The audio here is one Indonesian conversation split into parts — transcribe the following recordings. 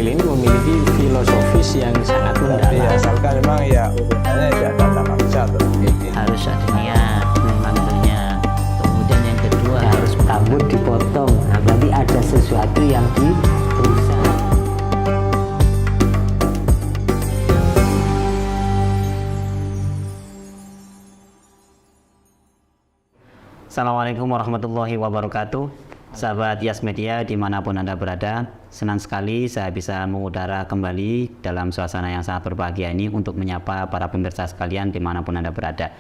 Bahlil ini memiliki filosofis yang sangat Tapi mendalam. asalkan memang ya urutannya ya tata maksa tuh. Harus ada niat tentunya. Kemudian yang kedua harus rambut dipotong. Nah, berarti ada sesuatu yang dirusak. Assalamualaikum warahmatullahi wabarakatuh. Sahabat Yas Media dimanapun Anda berada, senang sekali saya bisa mengudara kembali dalam suasana yang sangat berbahagia ini untuk menyapa para pemirsa sekalian dimanapun Anda berada.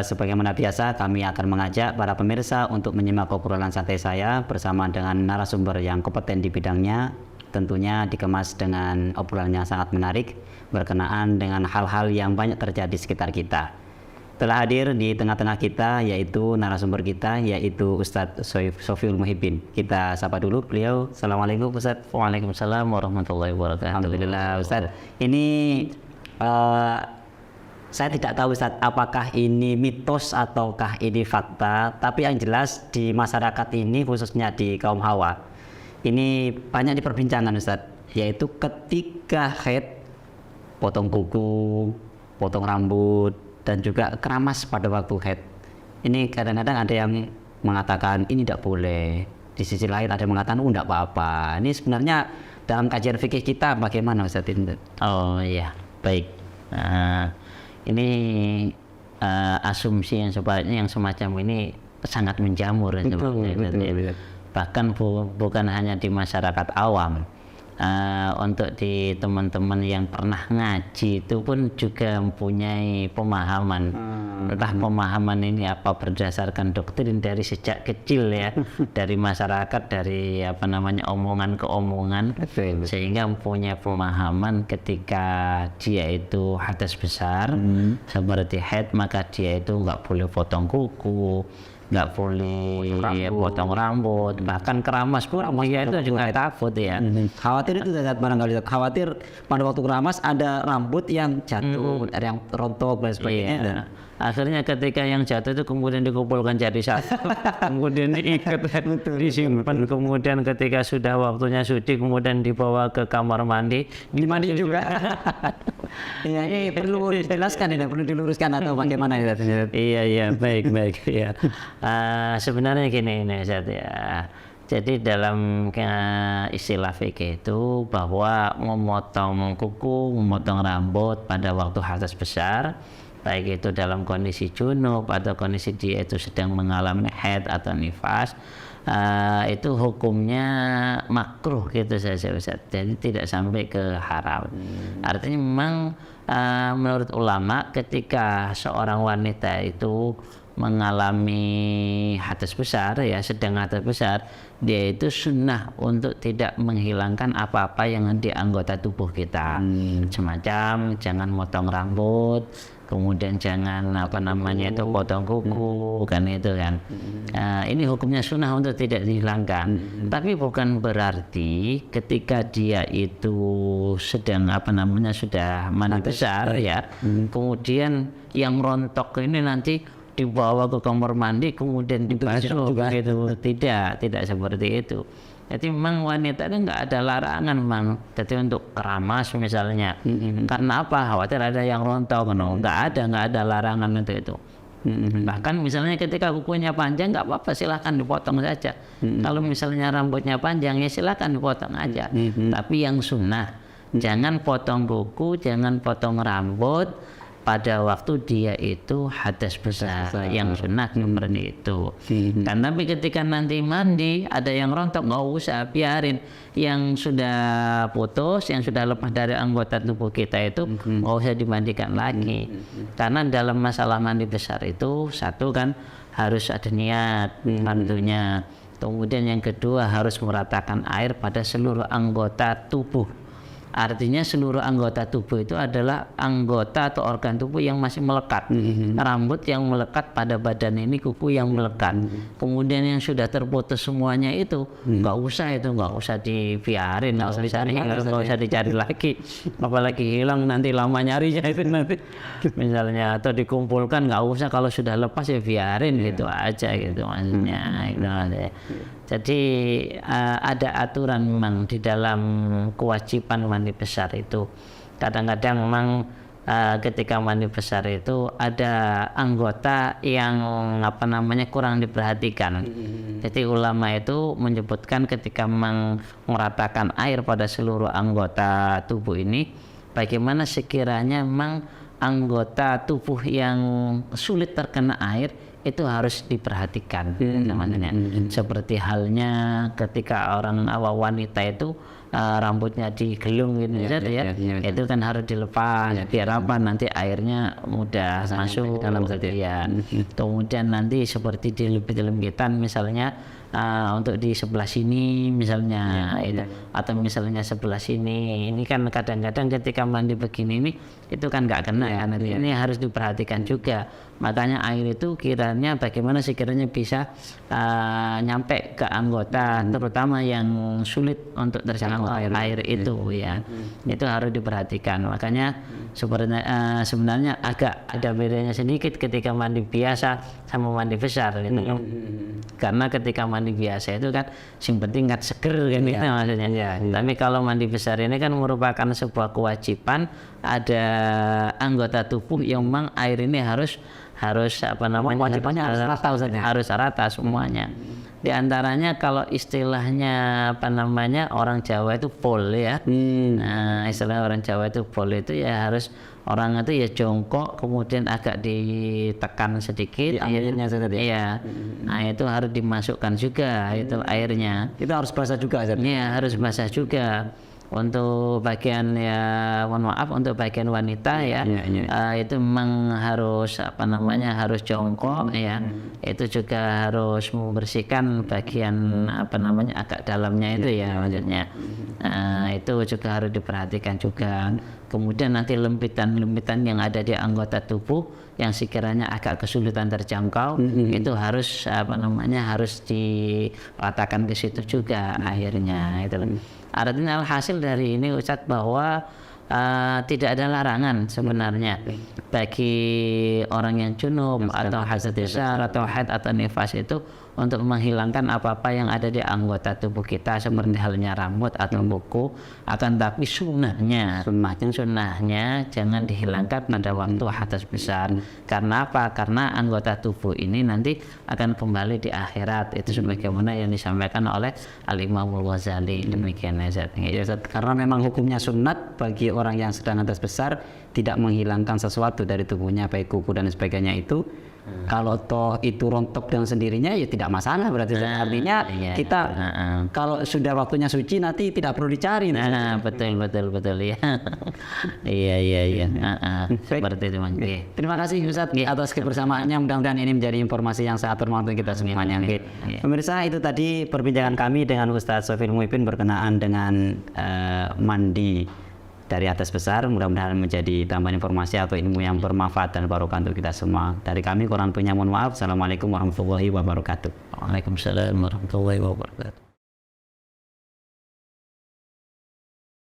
Sebagaimana biasa, kami akan mengajak para pemirsa untuk menyimak obrolan santai saya bersama dengan narasumber yang kompeten di bidangnya, tentunya dikemas dengan obrolan yang sangat menarik berkenaan dengan hal-hal yang banyak terjadi di sekitar kita. Telah hadir di tengah-tengah kita yaitu narasumber kita yaitu Ustadz Sofiul Muhibbin. Kita sapa dulu beliau. Assalamualaikum Ustadz. Waalaikumsalam warahmatullahi wabarakatuh. Alhamdulillah Ustadz. Ini saya tidak tahu Ustadz apakah ini mitos ataukah ini fakta, tapi yang jelas di masyarakat ini khususnya di kaum hawa ini banyak diperbincangkan Ustadz, yaitu ketika haid, potong kuku, potong rambut, dan juga keramas pada waktu haid. Ini kadang-kadang ada yang mengatakan ini tidak boleh, di sisi lain ada yang mengatakan tidak apa-apa. Ini sebenarnya dalam kajian fikih kita bagaimana Ustaz ini? Oh iya, baik. Ini asumsi yang sebaliknya yang semacam ini sangat menjamur sebenarnya. Bahkan bukan hanya di masyarakat awam. Untuk di teman-teman yang pernah ngaji itu pun juga mempunyai pemahaman. Entah pemahaman ini apa berdasarkan doktrin dari sejak kecil ya, dari masyarakat, dari omongan ke omongan, sehingga mempunyai pemahaman ketika dia itu hadas besar seperti haid, maka dia itu nggak boleh potong kuku, nggak boleh potong rambut, bahkan keramas pun ya itu juga takut ya. Khawatir itu saat barangkali khawatir pada waktu keramas ada rambut yang jatuh, ada yang rontok dan sebagainya. Iya. Akhirnya ketika yang jatuh itu kemudian dikumpulkan jadi satu, kemudian diikat, disimpan, kemudian ketika sudah waktunya suci kemudian dibawa ke kamar mandi, Dimandi juga. Ya, ini perlu dijelaskan, ini perlu diluruskan atau bagaimana ya? Iya baik ya. Sebenarnya gini Ustaz ya. Jadi dalam istilah fikih itu bahwa memotong kuku, memotong rambut pada waktu hadas besar, baik itu dalam kondisi junub atau kondisi dia itu sedang mengalami haid atau nifas, itu hukumnya makruh gitu saja Ustaz. Jadi tidak sampai ke haram. Artinya memang menurut ulama ketika seorang wanita itu mengalami hadas besar ya, sedang hadas besar, dia itu sunnah untuk tidak menghilangkan apa-apa yang di anggota tubuh kita. Semacam jangan motong rambut, kemudian jangan potong kuku, kan itu kan. Ini hukumnya sunnah untuk tidak dihilangkan. Tapi bukan berarti ketika dia itu sedang sudah mandi besar ya, kemudian yang rontok ini nanti dibawa ke kamar mandi kemudian dibasuh gitu. Tidak seperti itu. Jadi memang wanita itu nggak ada larangan memang. Jadi untuk keramas misalnya, karena apa? Khawatir ada yang rontok, nggak ada larangan untuk itu. Bahkan misalnya ketika kukunya panjang nggak apa-apa, silahkan dipotong saja. Kalau misalnya rambutnya panjang ya silahkan dipotong aja. Tapi yang sunnah, jangan potong kuku, jangan potong rambut pada waktu dia itu hadas besar, yang sunnah seperti itu. Dan tapi ketika nanti mandi ada yang rontok, nggak usah, biarin. Yang sudah putus, yang sudah lepas dari anggota tubuh kita itu nggak usah dimandikan lagi. Karena dalam masalah mandi besar itu satu kan harus ada niat tentunya. Kemudian yang kedua harus meratakan air pada seluruh anggota tubuh. Artinya seluruh anggota tubuh itu adalah anggota atau organ tubuh yang masih melekat. Rambut yang melekat pada badan ini, kuku yang melekat. Kemudian yang sudah terputus semuanya itu nggak usah dibiarin, nggak usah dicari lagi. Apalagi hilang nanti lama nyarinya itu nanti. Misalnya atau dikumpulkan, nggak usah, kalau sudah lepas ya biarin gitu aja gitu maksudnya. Jadi ada aturan memang di dalam kewajiban mandi besar itu. Kadang-kadang memang ketika mandi besar itu ada anggota yang kurang diperhatikan. Jadi ulama itu menyebutkan ketika meratakan air pada seluruh anggota tubuh ini, bagaimana sekiranya memang anggota tubuh yang sulit terkena air itu harus diperhatikan namanya. Seperti halnya ketika orang wanita itu rambutnya digelung gitu itu kan harus dilepas biar apa nanti airnya mudah masuk dalam saja. Kemudian nanti seperti di film gitan misalnya untuk di sebelah sini misalnya atau misalnya sebelah sini, ini kan kadang-kadang ketika mandi begini ini itu kan nggak kena kan, ini harus diperhatikan juga. Makanya air itu kiranya bagaimana sekiranya bisa nyampe ke anggota terutama yang sulit untuk terjangkau air itu itu harus diperhatikan. Makanya sebenarnya agak ada bedanya sedikit ketika mandi biasa sama mandi besar gitu. Karena ketika mandi biasa itu kan yang penting nggak seger kan gitu maksudnya. Tapi kalau mandi besar ini kan merupakan sebuah kewajiban, ada anggota tubuh yang memang air ini harus Kewajibannya harus rata semuanya. Di antaranya kalau istilahnya orang Jawa itu pol ya. Nah, istilah orang Jawa itu pol itu ya harus orang itu ya jongkok kemudian agak ditekan sedikit airnya Nah, itu harus dimasukkan juga itu airnya. Itu harus basah juga Iya, harus basah juga. Untuk bagian untuk bagian wanita itu memang harus harus jongkok itu juga harus membersihkan bagian agak dalamnya itu maksudnya. Itu juga harus diperhatikan juga. Kemudian nanti lempitan-lempitan yang ada di anggota tubuh yang sekiranya agak kesulitan terjangkau itu harus harus diratakan ke situ juga akhirnya itu. Artinya alhasil dari ini Ustadz bahwa tidak ada larangan sebenarnya bagi orang yang junub atau hadas besar atau haid atau nifas itu untuk menghilangkan apa-apa yang ada di anggota tubuh kita seperti halnya rambut atau kuku. Akan tapi sunnahnya jangan dihilangkan pada waktu hadas besar. Karena apa? Karena anggota tubuh ini nanti akan kembali di akhirat. Itu sebagaimana yang disampaikan oleh Al-Imam Al-Ghazali. Demikian Karena memang hukumnya sunat bagi orang yang sedang hadas besar tidak menghilangkan sesuatu dari tubuhnya baik kuku dan sebagainya itu. Kalau toh itu rontok dengan sendirinya ya tidak masalah, berarti artinya kita kalau sudah waktunya suci nanti tidak perlu dicari. Betul ya. Iya. Seperti itu Mas. Terima kasih Ustadz atas kebersamaannya, mudah-mudahan ini menjadi informasi yang sangat bermanfaat untuk kita semuanya. Pemirsa, itu tadi perbincangan kami dengan Ustadz Sofil Muhibin berkenaan dengan mandi dari atas besar. Mudah-mudahan menjadi tambahan informasi atau ilmu yang bermanfaat dan barokah untuk kita semua. Dari kami kurang punya mohon maaf. Assalamualaikum warahmatullahi wabarakatuh. Waalaikumsalam warahmatullahi wabarakatuh.